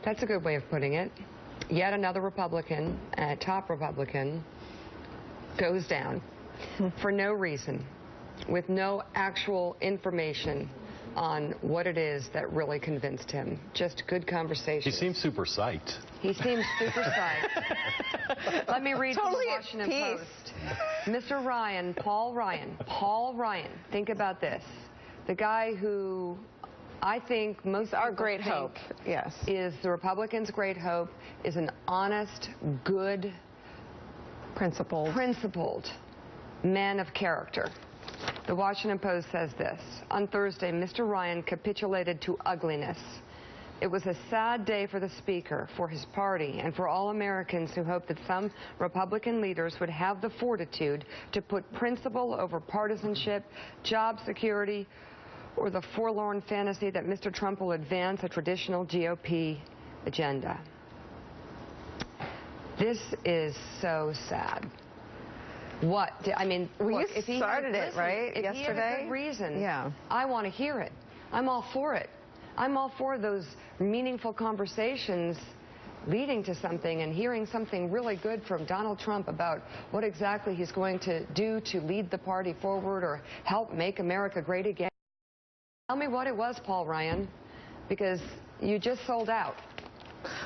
That's a good way of putting it. Yet another Republican, top Republican, goes down for no reason, with no actual information on what it is that really convinced him. Just good conversation. He seems super psyched. He seems super psyched. Let me read from the Washington Post. Mr. Ryan, Paul Ryan, think about this. The guy who I think most our great hope, yes, is the Republicans' great hope, is an honest, good, principled man of character. The Washington Post says this. On Thursday, Mr. Ryan capitulated to ugliness. It was a sad day for the Speaker, for his party, and for all Americans who hoped that some Republican leaders would have the fortitude to put principle over partisanship, job security, or the forlorn fantasy that Mr. Trump will advance a traditional GOP agenda. This is so sad. I mean, well, if he started it, right, if yesterday? He had a good reason, yeah. I want to hear it. I'm all for it. I'm all for those meaningful conversations leading to something and hearing something really good from Donald Trump about what exactly he's going to do to lead the party forward or help make America great again. Tell me what it was, Paul Ryan, because you just sold out.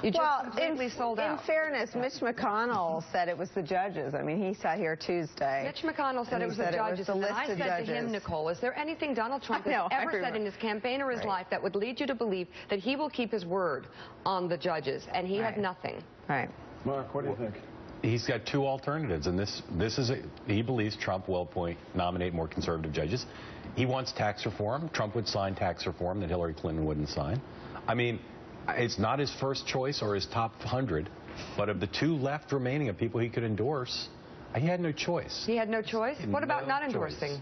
You just completely sold out. In fairness, Mitch McConnell said it was the judges. I mean, he sat here Tuesday. Mitch McConnell said it was the judges. And I said to him, Nicole, is there anything Donald Trump has ever said in his campaign or his life that would lead you to believe that he will keep his word on the judges? And he had nothing. Right. Mark, what do you think? He's got two alternatives, and this is he believes Trump will nominate more conservative judges. He wants tax reform. Trump would sign tax reform that Hillary Clinton wouldn't sign. I mean, it's not his first choice or his top 100, but of the two left remaining of people he could endorse, he had no choice. He had no choice? What about not endorsing?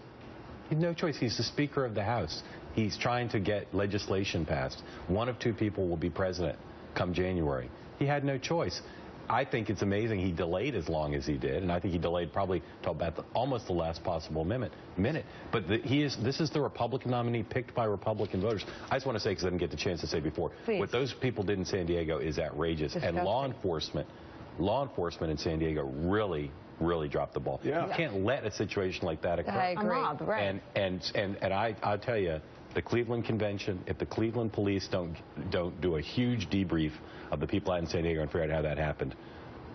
He had no choice. He's the Speaker of the House. He's trying to get legislation passed. One of two people will be president come January. He had no choice. I think it's amazing he delayed as long as he did, and I think he delayed probably till about almost the last possible minute. But this is the Republican nominee picked by Republican voters. I just want to say, because I didn't get the chance to say before, what those people did in San Diego is outrageous. Disgusting. And law enforcement in San Diego really dropped the ball. Yeah. You can't let a situation like that occur. I agree. A mob, right. And I'll tell you, the Cleveland Convention, if the Cleveland police don't do a huge debrief of the people out in San Diego and figure out how that happened,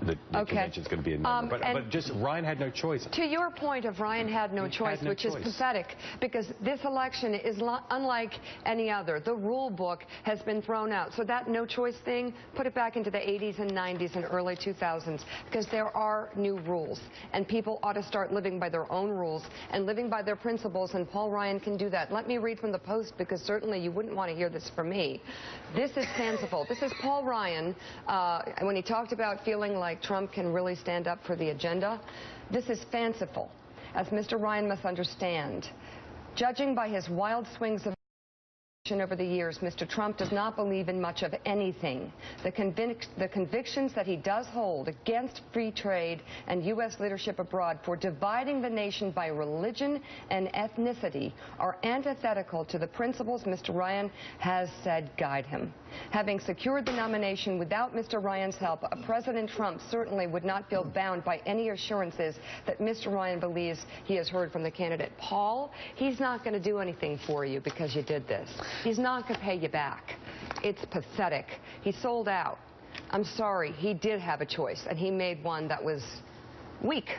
the convention's going to be a number. But just Ryan had no choice. To your point of Ryan had no choice, which is pathetic, because this election is unlike any other. The rule book has been thrown out. So that no choice thing, put it back into the 80s and 90s and early 2000s, because there are new rules, and people ought to start living by their own rules and living by their principles, and Paul Ryan can do that. Let me read from the Post, because certainly you wouldn't want to hear this from me. This is fanciful. This is Paul Ryan when he talked about feeling like Trump can really stand up for the agenda. This is fanciful, as Mr. Ryan must understand. Judging by his wild swings of over the years, Mr. Trump does not believe in much of anything. The convictions that he does hold against free trade and U.S. leadership abroad for dividing the nation by religion and ethnicity are antithetical to the principles Mr. Ryan has said guide him. Having secured the nomination without Mr. Ryan's help, President Trump certainly would not feel bound by any assurances that Mr. Ryan believes he has heard from the candidate. Paul, he's not going to do anything for you because you did this. He's not going to pay you back. It's pathetic. He sold out. I'm sorry. He did have a choice, and he made one that was weak.